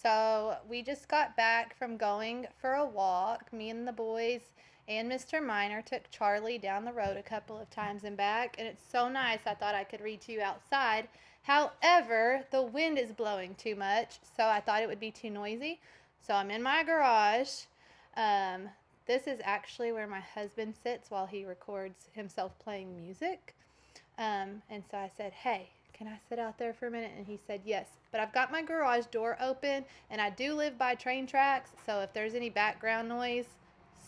So we just got back from going for a walk. Me and the boys and Mr. Miner took Charlie down the road a couple of times and back, and it's so nice. I thought I could read to you outside. However, the wind is blowing too much, so I thought it would be too noisy. So I'm in my garage. Um, this is actually where my husband sits while he records himself playing music. And so I said, "Hey, can I sit out there for a minute?" And he said, "Yes." But I've got my garage door open, and I do live by train tracks, so if there's any background noise,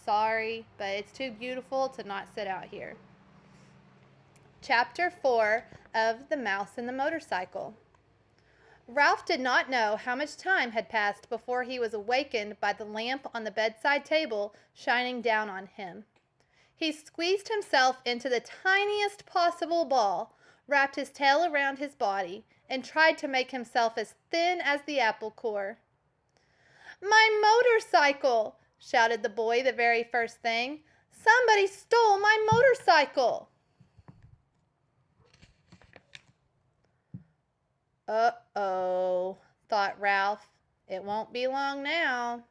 sorry, but it's too beautiful to not sit out here. Chapter 4 of The Mouse and the Motorcycle. Ralph did not know how much time had passed before he was awakened by the lamp on the bedside table shining down on him. He squeezed himself into the tiniest possible ball, wrapped his tail around his body, and tried to make himself as thin as the apple core. "My motorcycle!" shouted the boy the very first thing. "Somebody stole my motorcycle!" "Uh-oh," thought Ralph. "It won't be long now."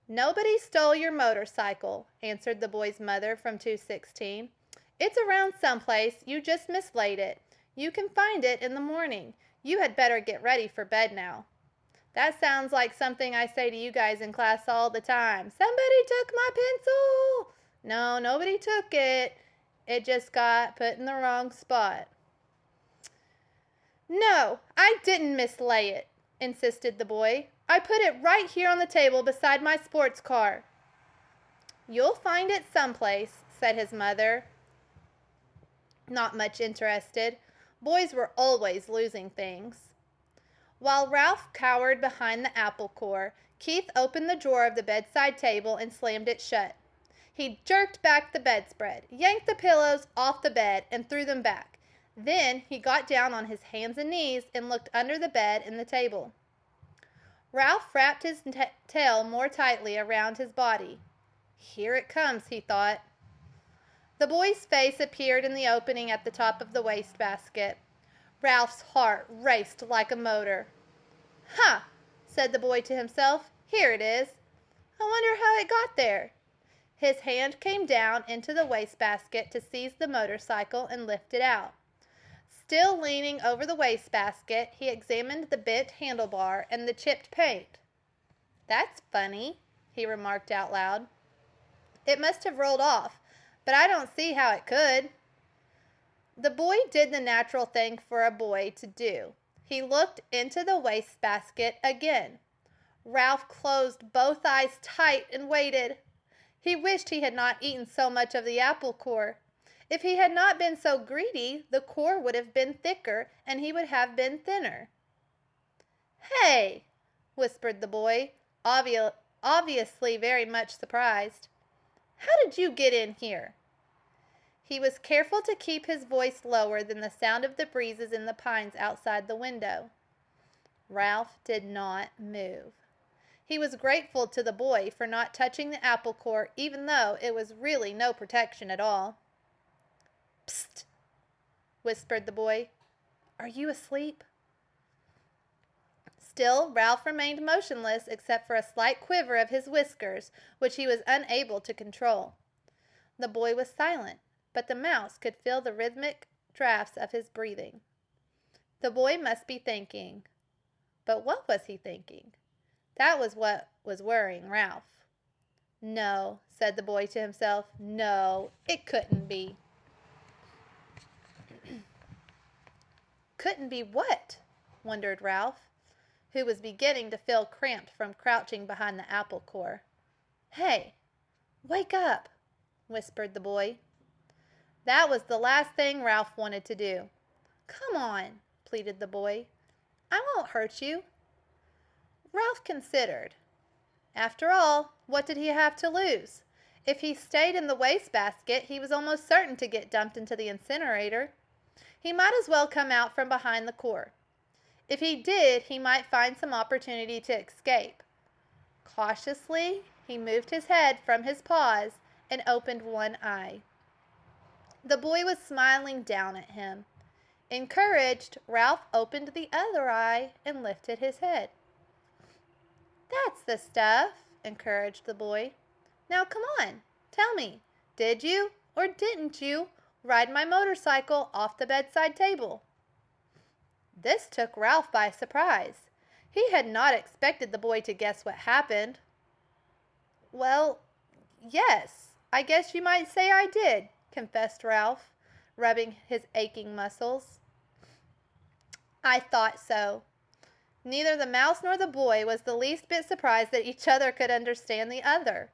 "Nobody stole your motorcycle," answered the boy's mother from 216. "It's around someplace. You just mislaid it. You can find it in the morning. You had better get ready for bed now." That sounds like something I say to you guys in class all the time. "Somebody took my pencil." No, nobody took it. It just got put in the wrong spot. "No, I didn't mislay it," insisted the boy. "I put it right here on the table beside my sports car." "You'll find it someplace," said his mother, not much interested. Boys were always losing things. While Ralph cowered behind the apple core, Keith opened the drawer of the bedside table and slammed it shut. He jerked back the bedspread, yanked the pillows off the bed, and threw them back. Then he got down on his hands and knees and looked under the bed and the table. Ralph wrapped his tail more tightly around his body. "Here it comes," he thought. The boy's face appeared in the opening at the top of the wastebasket. Ralph's heart raced like a motor. "Ha!" said the boy to himself. "Here it is. I wonder how it got there." His hand came down into the wastebasket to seize the motorcycle and lift it out. Still leaning over the wastebasket, he examined the bent handlebar and the chipped paint. "That's funny," he remarked out loud. "It must have rolled off, but I don't see how it could." The boy did the natural thing for a boy to do. He looked into the wastebasket again. Ralph closed both eyes tight and waited. He wished he had not eaten so much of the apple core. If he had not been so greedy, the core would have been thicker and he would have been thinner. "Hey!" whispered the boy, obviously very much surprised. "How did you get in here?" He was careful to keep his voice lower than the sound of the breezes in the pines outside the window. Ralph did not move. He was grateful to the boy for not touching the apple core, even though it was really no protection at all. "Psst!" whispered the boy. "Are you asleep?" Still, Ralph remained motionless except for a slight quiver of his whiskers, which he was unable to control. The boy was silent, but the mouse could feel the rhythmic drafts of his breathing. The boy must be thinking. But what was he thinking? That was what was worrying Ralph. "No," said the boy to himself. "No, it couldn't be." "Couldn't be what?" wondered Ralph, who was beginning to feel cramped from crouching behind the apple core. "Hey, wake up," whispered the boy. That was the last thing Ralph wanted to do. "Come on," pleaded the boy. "I won't hurt you." Ralph considered. After all, what did he have to lose? If he stayed in the wastebasket, he was almost certain to get dumped into the incinerator. He might as well come out from behind the core. If he did, he might find some opportunity to escape. Cautiously, he moved his head from his paws and opened one eye. The boy was smiling down at him. Encouraged, Ralph opened the other eye and lifted his head. That's the stuff, encouraged the boy. Now come on, tell me, did you or didn't you ride my motorcycle off the bedside table? This took Ralph by surprise. He had not expected the boy to guess what happened. Well, yes, I guess you might say I did, confessed Ralph, rubbing his aching muscles. I thought so. Neither the mouse nor the boy was the least bit surprised that each other could understand the other.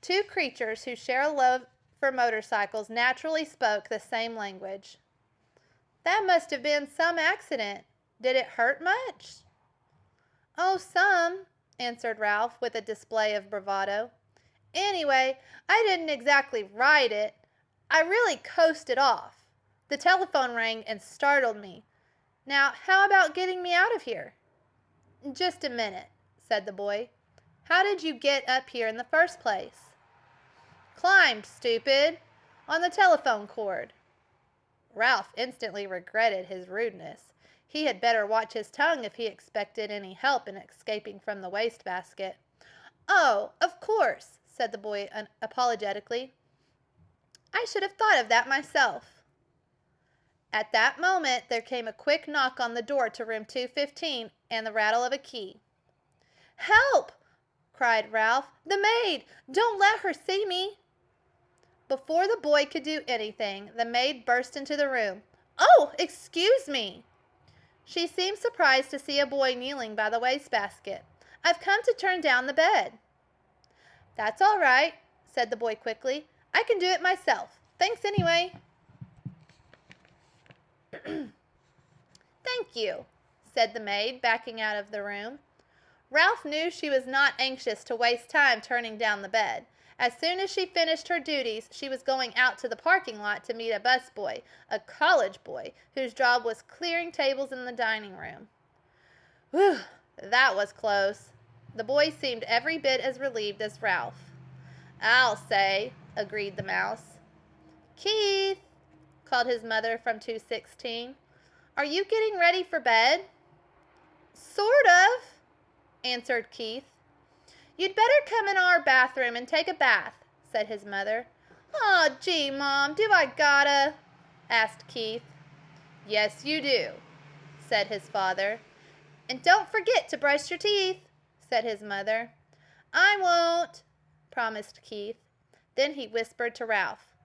Two creatures who share a love for motorcycles naturally spoke the same language. That must have been some accident. Did it hurt much? Oh, some, answered Ralph with a display of bravado. Anyway, I didn't exactly ride it. I really coasted off. The telephone rang and startled me. Now, how about getting me out of here? Just a minute, said the boy. How did you get up here in the first place? Climbed, stupid, on the telephone cord. Ralph instantly regretted his rudeness. He had better watch his tongue if he expected any help in escaping from the wastebasket. Oh, of course, said the boy apologetically. I should have thought of that myself. At that moment, there came a quick knock on the door to room 215 and the rattle of a key. Help! Cried Ralph. The maid! Don't let her see me! Before the boy could do anything, the maid burst into the room. Oh, excuse me! She seemed surprised to see a boy kneeling by the wastebasket. I've come to turn down the bed. That's all right, said the boy quickly. I can do it myself. Thanks anyway. Thank you, said the maid, backing out of the room. Ralph knew she was not anxious to waste time turning down the bed. As soon as she finished her duties, she was going out to the parking lot to meet a busboy, a college boy, whose job was clearing tables in the dining room. Whew, that was close. The boy seemed every bit as relieved as Ralph. I'll say, agreed the mouse. Keith, called his mother from 216. Are you getting ready for bed? Sort of, answered Keith. You'd better come in our bathroom and take a bath, said his mother. Aw, gee, Mom, do I gotta? Asked Keith. Yes, you do, said his father. And don't forget to brush your teeth, said his mother. I won't, promised Keith. Then he whispered to Ralph.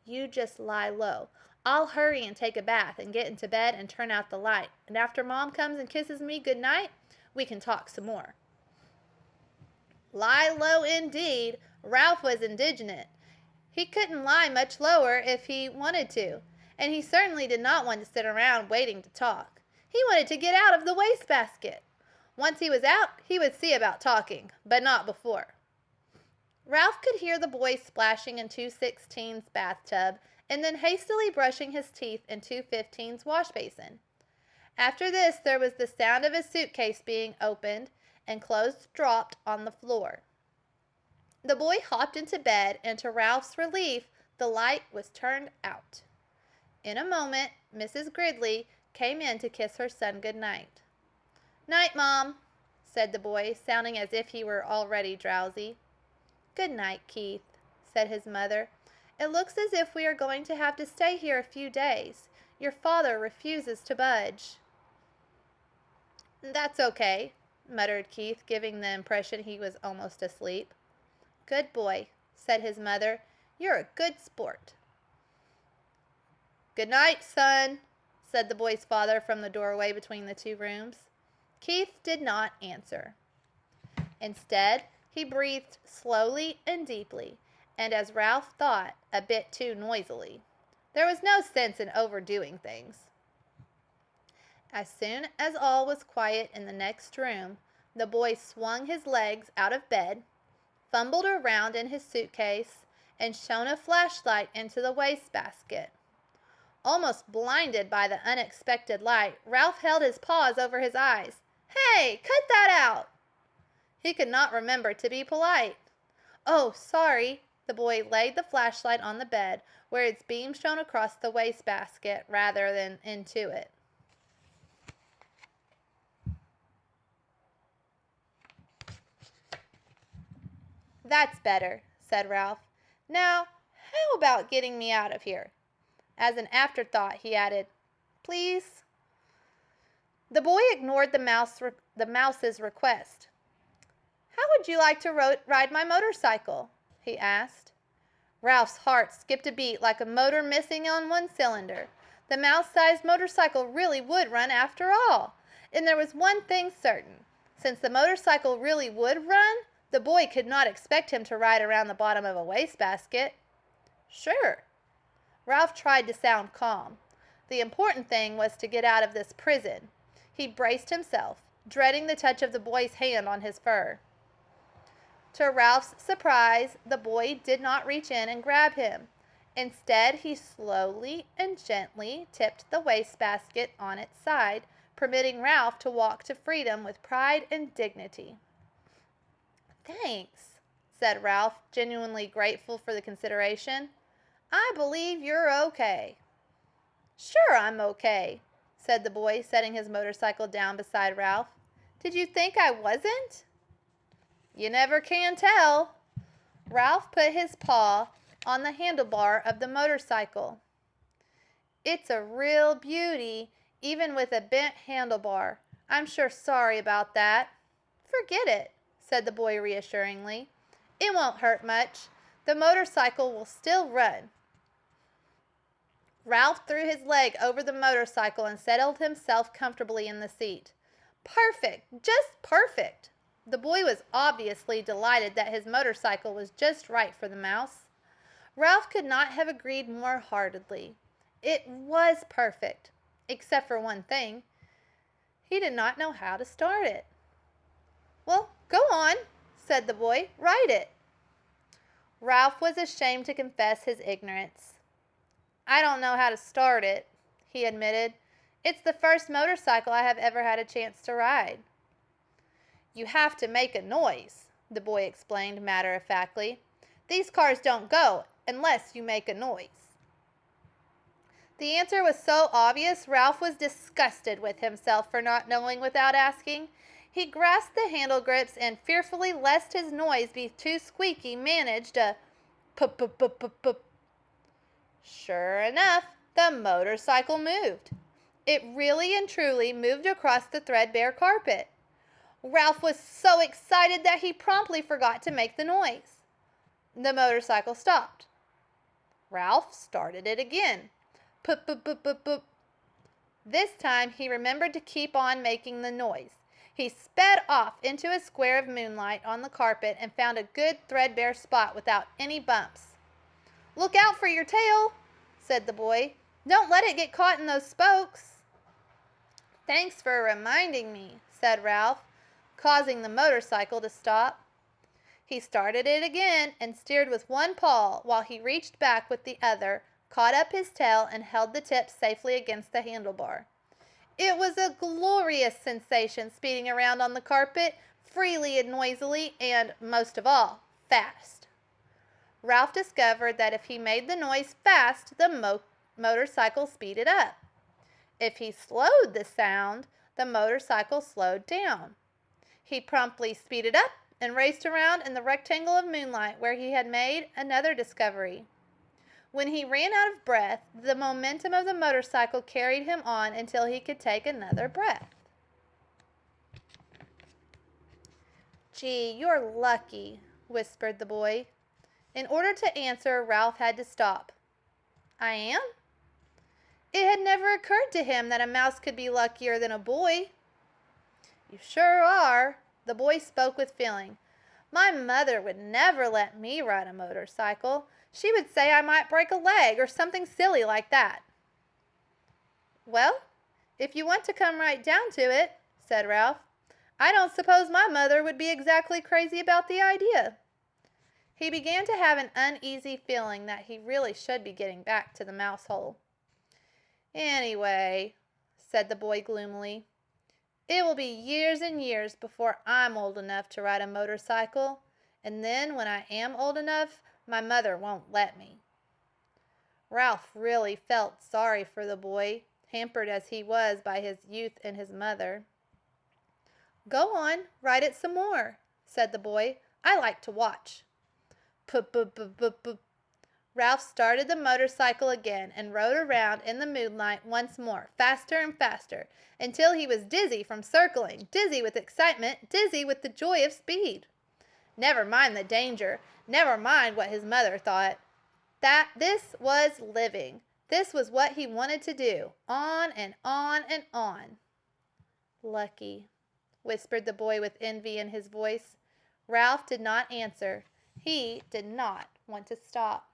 You just lie low. I'll hurry and take a bath and get into bed and turn out the light. And after Mom comes and kisses me good night, we can talk some more. Lie low indeed. Ralph was indignant. He couldn't lie much lower if he wanted to, and he certainly did not want to sit around waiting to talk. He wanted to get out of the wastebasket. Once he was out, he would see about talking, but not before. Ralph could hear the boy splashing in 216's bathtub and then hastily brushing his teeth in 215's wash basin. After this, there was the sound of his suitcase being opened and clothes dropped on the floor. The boy hopped into bed, and to Ralph's relief, the light was turned out. In a moment, Mrs. Gridley came in to kiss her son good night. Night, Mom, said the boy, sounding as if he were already drowsy. Good night, Keith, said his mother. It looks as if we are going to have to stay here a few days. Your father refuses to budge. That's okay, muttered Keith, giving the impression he was almost asleep. Good boy, said his mother. You're a good sport. Good night, son, said the boy's father from the doorway between the two rooms. Keith did not answer. Instead, he breathed slowly and deeply, and as Ralph thought, a bit too noisily. There was no sense in overdoing things. As soon as all was quiet in the next room, the boy swung his legs out of bed, fumbled around in his suitcase, and shone a flashlight into the wastebasket. Almost blinded by the unexpected light, Ralph held his paws over his eyes. Hey, cut that out! He could not remember to be polite. Oh, sorry. The boy laid the flashlight on the bed, where its beam shone across the wastebasket rather than into it. That's better, said Ralph. Now, how about getting me out of here? As an afterthought, he added, please. The boy ignored the mouse's request. How would you like to ride my motorcycle? He asked. Ralph's heart skipped a beat like a motor missing on one cylinder. The mouse-sized motorcycle really would run after all. And there was one thing certain. Since the motorcycle really would run, the boy could not expect him to ride around the bottom of a wastebasket. Sure. Ralph tried to sound calm. The important thing was to get out of this prison. He braced himself, dreading the touch of the boy's hand on his fur. To Ralph's surprise, the boy did not reach in and grab him. Instead, he slowly and gently tipped the wastebasket on its side, permitting Ralph to walk to freedom with pride and dignity. Thanks, said Ralph, genuinely grateful for the consideration. I believe you're okay. Sure, I'm okay, said the boy, setting his motorcycle down beside Ralph. Did you think I wasn't? You never can tell. Ralph put his paw on the handlebar of the motorcycle. It's a real beauty, even with a bent handlebar. I'm sure sorry about that. Forget it, said the boy reassuringly. It won't hurt much. The motorcycle will still run. Ralph threw his leg over the motorcycle and settled himself comfortably in the seat. Perfect, just perfect. The boy was obviously delighted that his motorcycle was just right for the mouse. Ralph could not have agreed more heartily. It was perfect, except for one thing. He did not know how to start it. Well, go on, said the boy. Ride it. Ralph was ashamed to confess his ignorance. I don't know how to start it, he admitted. It's the first motorcycle I have ever had a chance to ride. You have to make a noise, the boy explained matter-of-factly. These cars don't go unless you make a noise. The answer was so obvious, Ralph was disgusted with himself for not knowing without asking. He grasped the handle grips and, fearfully lest his noise be too squeaky, managed a pup. Sure enough, the motorcycle moved. It really and truly moved across the threadbare carpet. Ralph was so excited that he promptly forgot to make the noise. The motorcycle stopped. Ralph started it again. Pup. This time he remembered to keep on making the noise. He sped off into a square of moonlight on the carpet and found a good threadbare spot without any bumps. Look out for your tail, said the boy. Don't let it get caught in those spokes. Thanks for reminding me, said Ralph, causing the motorcycle to stop. He started it again and steered with one paw while he reached back with the other, caught up his tail, and held the tip safely against the handlebar. It was a glorious sensation speeding around on the carpet, freely and noisily, and, most of all, fast. Ralph discovered that if he made the noise fast, the motorcycle speeded up. If he slowed the sound, the motorcycle slowed down. He promptly speeded up and raced around in the rectangle of moonlight where he had made another discovery. When he ran out of breath, the momentum of the motorcycle carried him on until he could take another breath. Gee, you're lucky, whispered the boy. In order to answer, Ralph had to stop. I am? It had never occurred to him that a mouse could be luckier than a boy. You sure are, the boy spoke with feeling. My mother would never let me ride a motorcycle. She would say I might break a leg or something silly like that. Well, if you want to come right down to it, said Ralph, I don't suppose my mother would be exactly crazy about the idea. He began to have an uneasy feeling that he really should be getting back to the mouse hole. Anyway, said the boy gloomily, it will be years and years before I'm old enough to ride a motorcycle, and then when I am old enough, my mother won't let me. Ralph really felt sorry for the boy, hampered as he was by his youth and his mother. Go on, ride it some more, said the boy. I like to watch. P-p-p-p-p. Ralph started the motorcycle again and rode around in the moonlight once more, faster and faster, until he was dizzy from circling, dizzy with excitement, dizzy with the joy of speed. Never mind the danger. Never mind what his mother thought. This was living. This was what he wanted to do. On and on and on. Lucky, whispered the boy with envy in his voice. Ralph did not answer. He did not want to stop.